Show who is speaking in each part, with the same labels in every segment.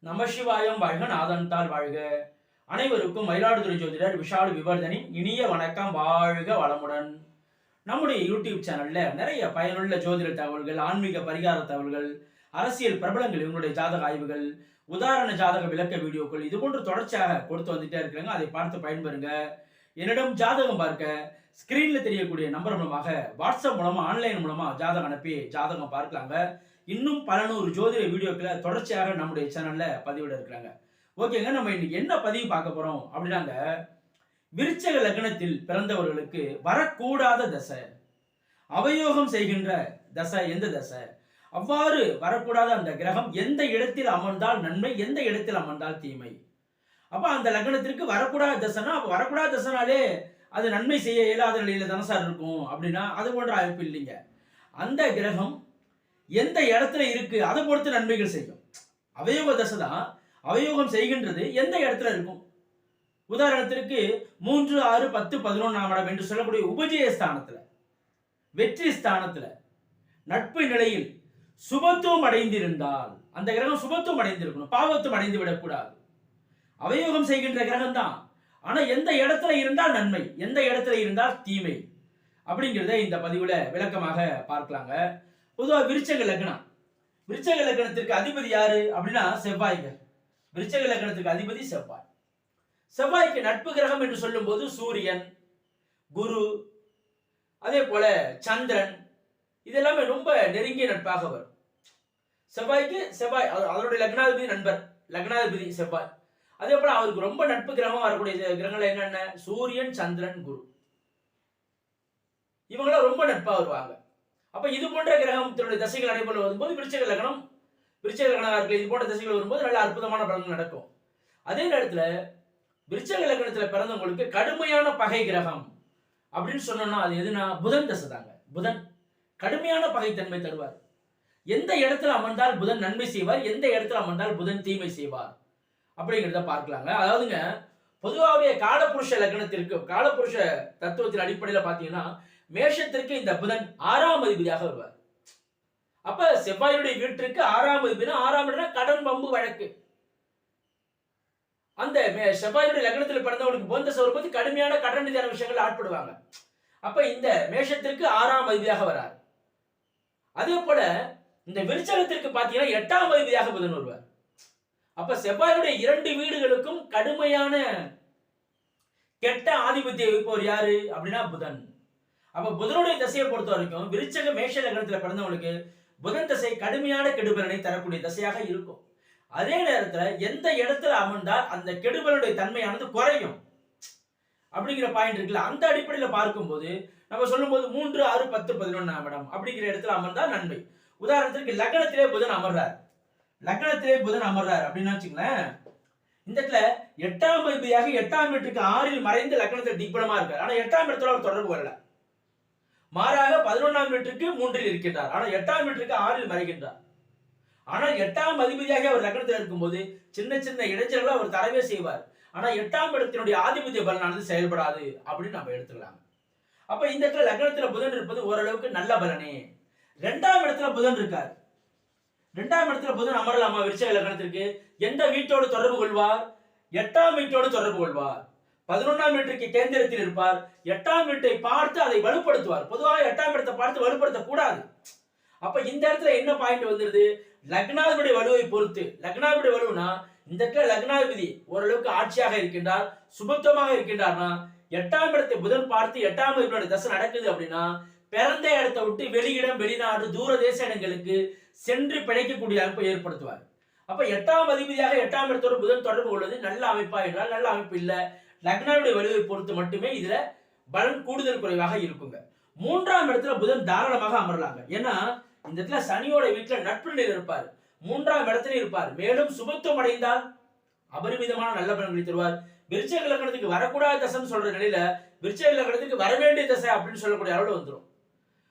Speaker 1: நமசிவாயம் வாழ்க நாதன்தாள் வாழ்க. அனைவருக்கும் மயிலாடுதுறை ஜோதிடர் விஷால் விவர்தனின் இனிய வணக்கம். வாழ்க வளமுடன். நம்முடைய யூடியூப் சேனல்ல நிறைய பயனுள்ள ஜோதிட தகவல்கள், ஆன்மீக பரிகார தகவல்கள், அரசியல் பிரபலங்கள் இவங்களுடைய ஜாதக ஆய்வுகள், உதாரண ஜாதக விளக்க வீடியோக்கள் இது போன்று தொடர்ச்சியாக கொடுத்து வந்துட்டே இருக்கிறாங்க. அதை பார்த்து பயன்பெறுங்க. என்னிடம் ஜாதகம் பார்க்க ஸ்கிரீன்ல தெரியக்கூடிய நம்பர் மூலமாக வாட்ஸ்அப் மூலமா ஆன்லைன் மூலமா ஜாதகம் அனுப்பி ஜாதகம் பார்க்கலாங்க. இன்னும் பல நூறு ஜோதிட வீடியோக்களை தொடர்ச்சியாக நம்முடைய சேனல்ல பதிவிட இருக்கிறாங்க. ஓகேங்க, நம்ம இன்னைக்கு என்ன பதிவு பார்க்க போறோம் அப்படின்னாங்க, விருச்சக லக்னத்தில் பிறந்தவர்களுக்கு வரக்கூடாத தசை, அவயோகம் செய்கின்ற தசை எந்த தசை, அவ்வாறு வரக்கூடாத அந்த கிரகம் எந்த இடத்தில் அமர்ந்தால் நன்மை, எந்த இடத்தில் அமர்ந்தால் தீமை. அப்ப அந்த லக்னத்திற்கு வரக்கூடாத தசைனா, அப்ப வரக்கூடாத தசைனாலே அது நன்மை செய்ய இயலாத நிலையில தானே சார் இருக்கும் அப்படின்னா அது போன்ற அமைப்பு இல்லைங்க. அந்த கிரகம் எந்த இடத்துல இருக்கு அதை பொறுத்து நன்மைகள் செய்யும். அவயோக தசை தான் அவயோகம் செய்கின்றது எந்த இடத்துல இருக்கும். உதாரணத்திற்கு 3, 6, 10, 11ஆம் இடம் என்று சொல்லக்கூடிய உபஜய ஸ்தானத்துல, வெற்றி ஸ்தானத்துல, நட்பு நிலையில் சுபத்துவம் அடைந்திருந்தால் அந்த கிரகம் சுபத்துவம் அடைந்திருக்கணும், பாவத்துவம் அடைந்து விடக்கூடாது. அவயோகம் செய்கின்ற கிரகம் தான். ஆனா எந்த இடத்துல இருந்தால் நன்மை, எந்த இடத்துல இருந்தால் தீமை அப்படிங்கிறத இந்த பதிவுல விளக்கமாக பார்க்கலாங்க. பொதுவாக விருச்சக லக்னம், விருச்சக லக்னத்திற்கு அதிபதி யாரு அப்படின்னா செவ்வாய்ங்க. விருச்சக லக்னத்திற்கு அதிபதி செவ்வாய். செவ்வாய்க்கு நட்பு கிரகம் என்று சொல்லும் போது சூரியன், குரு, அதே போல சந்திரன், இதெல்லாமே ரொம்ப நெருங்கிய நட்பாக வரும். செவ்வாய்க்கு செவ்வாய் அவருடைய லக்னாதிபதி நண்பர், லக்னாதிபதி செவ்வாய். அதே போல அவருக்கு ரொம்ப நட்பு கிரகம் வரக்கூடிய கிரகங்கள் என்னென்ன, சூரியன், சந்திரன், குரு, இவங்களாம் ரொம்ப நட்பா வருவாங்க. அப்ப இது போன்ற கிரகத்தினுடைய தசைகள் நடைபெற வரும்போது விருச்சக லக்னம், விருச்சக லக்னர்கள் இது போன்ற தசைகள் வரும்போது நல்ல அற்புதமான பலன்கள் நடக்கும். அதே நேரத்துல விருச்சக லக்னத்துல பிறந்தவங்களுக்கு கடுமையான பகை கிரகம் அப்படின்னு சொன்னோம்னா அது எதுனா புதன் தசை தாங்க. புதன் கடுமையான பகைத்தன்மை தருவார். எந்த இடத்துல அமர்ந்தால் புதன் நன்மை செய்வார், எந்த இடத்துல அமர்ந்தால் புதன் தீமை செய்வார் அப்படிங்கிறத பார்க்கலாங்க. அதாவதுங்க, பொதுவாகவே காலபுருஷ லக்னத்திற்கு, காலபுருஷ தத்துவத்தின் அடிப்படையில் பார்த்தீங்கன்னா மேஷத்திற்கு இந்த புதன் 6ஆம் அதிபதியாக வருவார். அப்ப செவ்வாயுடைய வீட்டிற்கு 6ஆம் அதிபதி, 6ஆம் இடம் கடன் பம்பு வழக்கு. அந்த செவ்வாயுடைய லக்னத்தில் பிறந்தவங்களுக்கு புதன் தசை வரும்போது கடுமையான கடன் ரீதியான விஷயங்கள் ஆட்படுவாங்க. அப்ப இந்த மேஷத்திற்கு 6ஆம் அதிபதியாக வரார். அதே போல இந்த விருச்சகத்திற்கு பார்த்தீங்கன்னா 8ஆம் அதிபதியாக புதன் வருவார். அப்ப செவ்வாயுடைய 2 வீடுகளுக்கும் கடுமையான கெட்ட ஆதிபத்தியம் வைப்பவர் யாரு அப்படின்னா புதன். அப்ப புதனுடைய தசையை பொறுத்த வரைக்கும் விருச்சக மேஷ லக்னத்துல பிறந்தவங்களுக்கு புதன் தசை கடுமையான கெடுபலனை தரக்கூடிய தசையாக இருக்கும். அதே நேரத்துல எந்த இடத்துல அமர்ந்தால் அந்த கெடுபலனுடைய தன்மையானது குறையும் அப்படிங்கிற பாயிண்ட் இருக்குல்ல, அந்த அடிப்படையில பார்க்கும்போது நம்ம சொல்லும் போது 3, 6, 10, 11ஆம் இடம் அப்படிங்கிற இடத்துல அமர்ந்தால் நன்மை. உதாரணத்திற்கு லக்னத்திலே புதன் அமர்றார், லக்னத்திலே புதன் அமர்றார் அப்படின்னு வச்சுங்களேன், இந்த இடத்துல 8ஆம் அதிபதியாக 8ஆம் வீட்டுக்கு 6இல் மறைந்து லக்னத்தில் திக்பலமா இருக்கார். ஆனா 8ஆம் இடத்துல அவர் தொடர்பு வரல. மாறாக 11ஆம் வீட்டுக்கு 3இல் இருக்கின்றார். ஆனா 8ஆம் வீட்டுக்கு 6இல் மறைகின்றார். ஆனால் 8ஆம் அதிபதியாக அவர் லக்னத்தில் இருக்கும்போது சின்ன சின்ன இடைஞ்சல்களை அவர் தரவே செய்வார். ஆனா 8ஆம் இடத்தினுடைய ஆதிபத்திய பலனானது செயல்படாது அப்படின்னு நம்ம எடுத்துக்கலாம். அப்ப இந்த இடத்துல லக்னத்துல புதன் இருப்பது ஓரளவுக்கு நல்ல பலனே. 2ஆம் இடத்துல புதன் இருக்கார். 2ஆம் இடத்துல புதன் அமரலாமா விருச்சக லக்னத்திற்கு? எந்த வீட்டோடு தொடர்பு கொள்வார்? 8ஆம் வீட்டோடு தொடர்பு கொள்வார். 11ஆம் வீட்டுக்கு கேந்திரத்தில் இருப்பார். 8ஆம் வீட்டை பார்த்து அதை வலுப்படுத்துவார். பொதுவாக 8ஆம் இடத்தை பார்த்து வலுப்படுத்த கூடாது. அப்ப இந்த இடத்துல என்ன பாயிண்ட் வந்துருது, லக்னாதிபதி வலுவை பொறுத்து. லக்னாதிபதி வலுனா இந்த இடத்துல லக்னாதிபதி ஓரளவுக்கு ஆட்சியாக இருக்கின்றார், சுபத்துவமாக இருக்கின்றார்னா 8ஆம் இடத்தை புதன் பார்த்து 8ஆம் அதிபதியோட தசை நடக்குது அப்படின்னா பிறந்த இடத்தை விட்டு வெளியிடம், வெளிநாடு, தூர தேச இடங்களுக்கு சென்று பிழைக்கக்கூடிய அமைப்பை ஏற்படுத்துவார். அப்ப 8ஆம் அதிபதியாக 8ஆம் இடத்தோடு புதன் தொடர்பு கொள்வது நல்ல அமைப்பா என்றால் நல்ல அமைப்பு இல்ல. லக்னாவுடைய வலுவை பொறுத்து மட்டுமே இதுல பலன் கூடுதல் குறைவாக இருக்குங்க. 3ஆம் இடத்துல புதன் தாராளமாக அமரலாங்க. ஏன்னா இந்த இடத்துல சனியோட வீட்டுல நட்பு நிலையில் இருப்பார், 3ஆம் இடத்துல இருப்பார். மேலும் சுபத்துவம் அடைந்தால் அபரிமிதமான நல்ல பலன்களை தருவார். விருச்சக லக்னத்துக்கு வரக்கூடாத தசைன்னு சொல்ற நிலையில விருச்சக லக்னத்துக்கு வர வேண்டிய தசை அப்படின்னு சொல்லக்கூடிய அளவுல வந்துடும்.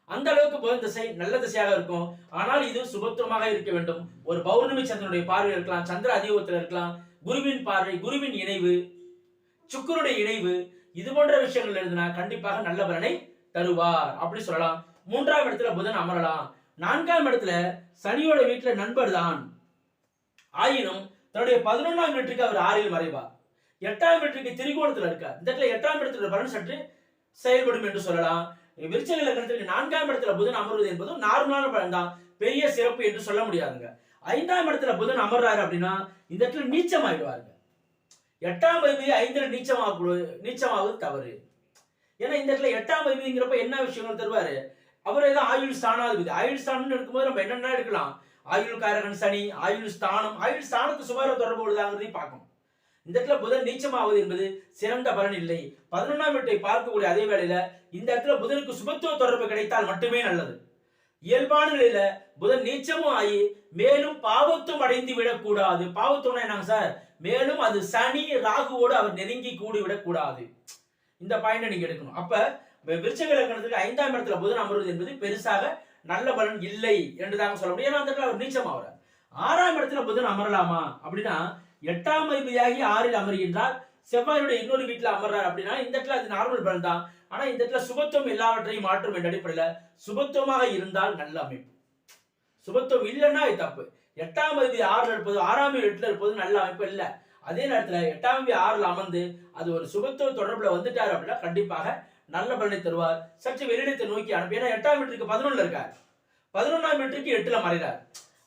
Speaker 1: அந்த அளவுக்கு புதன் திசை நல்ல திசையாக இருக்கும். ஆனால் இது சுபத்துவமாக இருக்க வேண்டும். ஒரு பௌர்ணமி சந்திரனுடைய பார்வை இருக்கலாம், சந்திர அதியோகத்தில் இருக்கலாம், குருவின் பார்வை, குருவின் இணைவு, சுக்கிரனுடைய இணைவு, இது போன்ற விஷயங்கள் இருந்தனா கண்டிப்பாக நல்ல பலனை தருவார் அப்படி சொல்லலாம். 3ஆம் இடத்துல புதன் அமரலாம். 4ஆம் இடத்துல சனியோட வீட்டுல நண்பர் தான், ஆயினும் தன்னுடைய 11ஆம் வீட்டுக்கு அவர் 6ல் மறைவார். 8ஆம் வீட்டுக்கு திரிகோணத்தில் இருக்கார். இந்த இடத்துல 8ஆம் இடத்துல பலன் சற்று செயல்படும் என்று சொல்லலாம். விருச்சிக லக்னத்திற்கு 4ஆம் இடத்துல புதன் அமர்வது என்பது நார்மலான பலன் தான், பெரிய சிறப்பு என்று சொல்ல முடியாதுங்க. 5ஆம் இடத்துல புதன் அமர்றாரு அப்படின்னா இந்த இடத்துல நீச்சம் ஆயிடுவாருங்க. 8ஆம் அதிபதி 5ல நீச்சமாவது தவறு. ஏன்னா இந்த இடத்துல 8ஆம் அதிபதிங்கிறப்ப என்ன விஷயங்கள் தருவாரு, அவரே தான் ஆயுள் ஸ்தானாதிபதி. ஆயுள் ஸ்தானம் இருக்கும்போது நம்ம என்னென்ன எடுக்கலாம், ஆயுள் காரகன் சனி, ஆயுள் ஸ்தானம், ஆயுள் ஸ்தானத்து சுமார தொடர்பு உள்ளதாங்கிறதையும் பார்க்கணும். இந்த இடத்துல புதன் நீச்சமாவது என்பது சிறந்த பலன் இல்லை. 11ஆம் வீட்டை பார்க்கக்கூடிய அதே வேளையில இந்த இடத்துல புதனுக்கு சுபத்துவ தொடர்பு கிடைத்தால் மட்டுமே நல்லது. இயல்பான நிலையில புதன் நீச்சமும் ஆகி மேலும் பாவத்துவம் அடைந்து விடக்கூடாது. பாவத்துவம் என்னங்க சார், மேலும் அது சனி ராகுவோடு அவர் நெருங்கி கூடி விடக்கூடாது. இந்த பாயிண்ட் நீங்க எடுக்கணும். அப்ப விருச்சிக லக்னத்துக்கு 5ஆம் இடத்துல புதன் அமர்வது என்பது பெருசாக நல்ல பலன் இல்லை என்றுதாங்க சொல்ல முடியும். ஏன்னா அந்த இடத்துல அவர் நீச்சம் ஆகிறார். 6ஆம் இடத்துல புதன் அமரலாமா அப்படின்னா 8ஆம் அதிபதியாகி 6ல் அமர்கின்றார். செவ்வாயுடைய இன்னொரு வீட்டுல அமர்றார் அப்படின்னா இந்த இடத்துல அது நார்மல் பலன் தான். ஆனா இந்த இடத்துல சுபத்துவம் எல்லாவற்றையும் மாற்றும் என்ற அடிப்படையில் சுபத்துவமாக இருந்தால் நல்ல அமைப்பு. சுபத்துவம் இல்லைன்னா இது தப்பு. 8ஆம் அதிபதி 6ல் இருப்பது, 6ஆம் 8ல் இருப்பது நல்ல அமைப்பு இல்ல. அதே நேரத்துல 8ஆம் அதிபதி 6ல் அமர்ந்து அது ஒரு சுபத்துவ தொடர்புல வந்துட்டார் அப்படின்னா கண்டிப்பாக நல்ல பலனை தருவார். சற்று வெளியிடத்தை நோக்கி அனுப்பி, ஏன்னா 8ஆம் வீட்டுக்கு 11ல் இருக்கார், 11ஆம் வீட்டுக்கு 8ல் மறைகிறார்.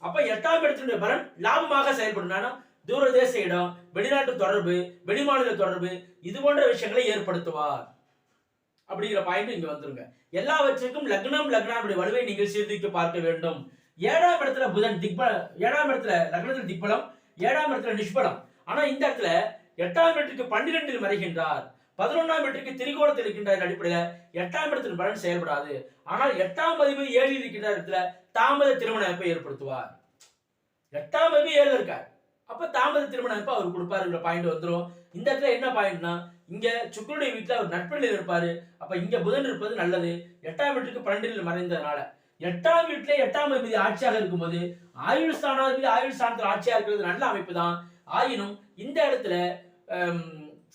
Speaker 1: அப்ப 8ஆம் இடத்தினுடைய பலன் லாபமாக செயல்படும். தூரதேச இடம், வெளிநாட்டு தொடர்பு, வெளிமாநில தொடர்பு, இது போன்ற விஷயங்களை ஏற்படுத்துவார் அப்படிங்கிற பாயிண்ட் இங்க வந்துருங்க. எல்லாவற்றுக்கும் லக்னாவுடைய வலுவை நீங்கள் சீர்தூக்கி பார்க்க வேண்டும். 7ஆம் இடத்துல புதன் 7ஆம் இடத்துல லக்னத்தில் திக்பலம், 7ஆம் இடத்துல நிஷ்பலம். ஆனா இந்த இடத்துல 8ஆம் வீட்டுக்கு 12ல் மறைகின்றார், 11ஆம் வீட்டுக்கு திரிகோணத்தில் இருக்கின்ற அடிப்படையில் 8ஆம் இடத்தின் பலன் செயல்படாது. ஆனால் 8ஆம் அதிபதி 7ல் இருக்கின்ற இடத்துல தாமத திருமண அமைப்பை ஏற்படுத்துவார். 8ஆம் அதிபதி 7ல் இருக்கார், அப்ப தாமத திருமண அமைப்பு அவர் கொடுப்பாருங்கிற பாயிண்ட் வந்துடும். இந்த இடத்துல என்ன பாயிண்ட்னா, இங்க சுக்கிரனுடைய வீட்டுல அவர் நட்பணியில் இருப்பாரு. அப்ப இங்க புதன் இருப்பது நல்லது. 8ஆம் வீட்டுக்கு 12ல் மறைந்ததுனால 8ஆம் வீட்டுல 8ஆம் அதிபதி ஆட்சியாக இருக்கும்போது ஆயுள் ஸ்தானாதிபதி ஆயுள் ஸ்தானத்தில் ஆட்சியா இருக்கிறது நல்ல அமைப்பு தான். ஆயினும் இந்த இடத்துல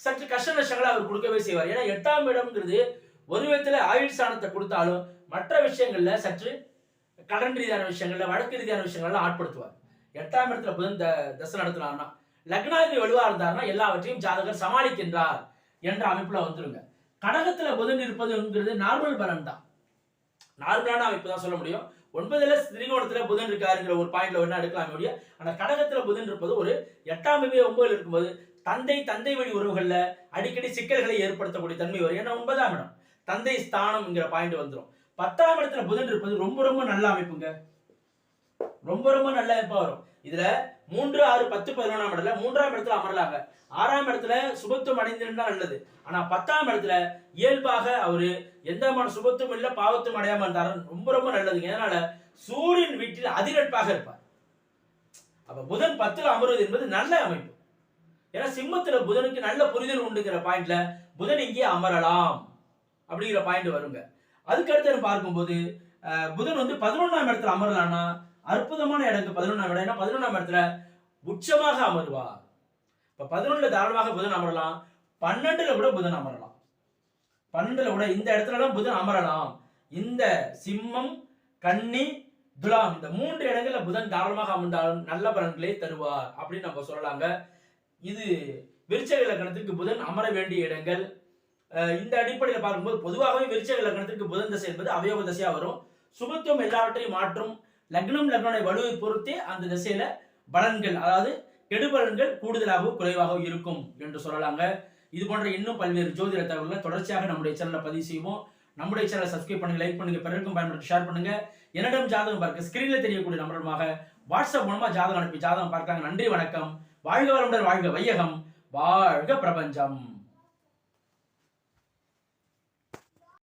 Speaker 1: சற்று கஷ்ட நஷ்டங்களை அவர் கொடுக்கவே செய்வார். ஏன்னா 8ஆம் இடம்ங்கிறது ஒரு விதத்துல ஆயுள் ஸ்தானத்தை கொடுத்தாலும் மற்ற விஷயங்கள்ல சற்று கடன் ரீதியான விஷயங்கள்ல வழக்கு ரீதியான விஷயங்கள்ல ஆட்படுத்துவார். 8ஆம் இடத்துல புதன் தசை நடத்தினார்னா, லக்னாதிபதி வலுவா இருந்தார்னா எல்லாவற்றையும் ஜாதகர் சமாளிக்கின்றார் என்ற அமைப்புல வந்துருங்க. கடகத்துல புதன் இருப்பதுங்கிறது நார்மல் பலன் தான், நார்மலான அமைப்பு தான் சொல்ல முடியும். 9ல திரிகோணத்துல புதன் இருக்காருங்கிற ஒரு பாயிண்ட்ல என்ன எடுக்கலாம் முடியும். ஆனா கடகத்துல புதன் இருப்பது ஒரு 8ஆம் அதிபதி 9ல் இருக்கும்போது தந்தை வழி உறவுகள்ல அடிக்கடி சிக்கல்களை ஏற்படுத்தக்கூடிய தன்மை வரும். ஏன்னா 9ஆம் இடம் தந்தை ஸ்தானம்ங்கிற பாயிண்ட் வந்துடும். 10ஆம் இடத்துல புதன் இருப்பது ரொம்ப நல்ல அமைப்புங்க, ரொம்ப நல்ல அமைப்பா வரும். இதுல 3, 6, 10, 11ஆம் இடத்துல 3ஆம் இடத்துல அமரலாங்க. 6ஆம் இடத்துல சுபத்துவம் அடைந்திருந்தா நல்லது. ஆனா 10ஆம் இடத்துல இயல்பாக அவரு எந்த விதமான சுபத்துவம் இல்ல பாவத்துவம் அடையாம இருந்தாரு, ரொம்ப நல்லதுங்க. அதனால சூரியன் வீட்டில் அதிரட்பாக இருப்பார். அப்ப புதன் 10ல் அமர்வது என்பது நல்ல அமைப்பு. ஏன்னா சிம்மத்துல புதனுக்கு நல்ல புரிதல் உண்டுங்கிற பாயிண்ட்ல புதன் இங்கே அமரலாம் அப்படிங்கிற பாயிண்ட் வருங்க. அதுக்கு அடுத்து பார்க்கும்போது புதன் 11ஆம் இடத்துல அமரலாம்னா அற்புதமான இடங்க. 11ஆம் இடம், 11ஆம் இடத்துல உச்சமாக அமருவார். இப்ப 11ல தாராளமாக புதன் அமரலாம், 12ல கூட புதன் அமரலாம், 12ல கூட இந்த இடத்துல புதன் அமரலாம். இந்த சிம்மம், கன்னி, துலாம் இந்த 3 இடங்கள்ல புதன் தாராளமாக அமர்ந்தாலும் நல்ல பலன்களை தருவார் அப்படின்னு நம்ம சொல்லலாங்க. இது விருச்சிக லக்னத்திற்கு புதன் அமர வேண்டிய இடங்கள். இந்த அடிப்படையில் பார்க்கும்போது பொதுவாகவே விருச்சிக லக்னத்திற்கு புதன் தசை என்பது அவயோக தசையா வரும். சுபத்துவம் எல்லாவற்றையும் மாற்றும். லக்னோட வலுவை பொறுத்தே அந்த திசையில பலன்கள், அதாவது கெடுபலன்கள் கூடுதலாகவும் குறைவாகவும் இருக்கும் என்று சொல்லலாங்க. இது போன்ற இன்னும் பல்வேறு ஜோதிட தகவல்களை தொடர்ச்சியாக நம்முடைய சேனலை பதிவு செய்வோம். நம்முடைய சேனலை சப்ஸ்கிரைப் பண்ணுங்க, லைக் பண்ணுங்க, பிறருக்கும் பயன்படுத்தி ஷேர் பண்ணுங்க. என்னிடம் ஜாதகம் பார்க்க ஸ்கிரீன்ல தெரியக்கூடிய நம்பருமாக வாட்ஸ்அப் மூலமா ஜாதகம் அனுப்பி ஜாதகம் பார்க்காங்க. நன்றி, வணக்கம். வாழ்க வளமுடன், வாழ்க வையகம், வாழ்க பிரபஞ்சம்.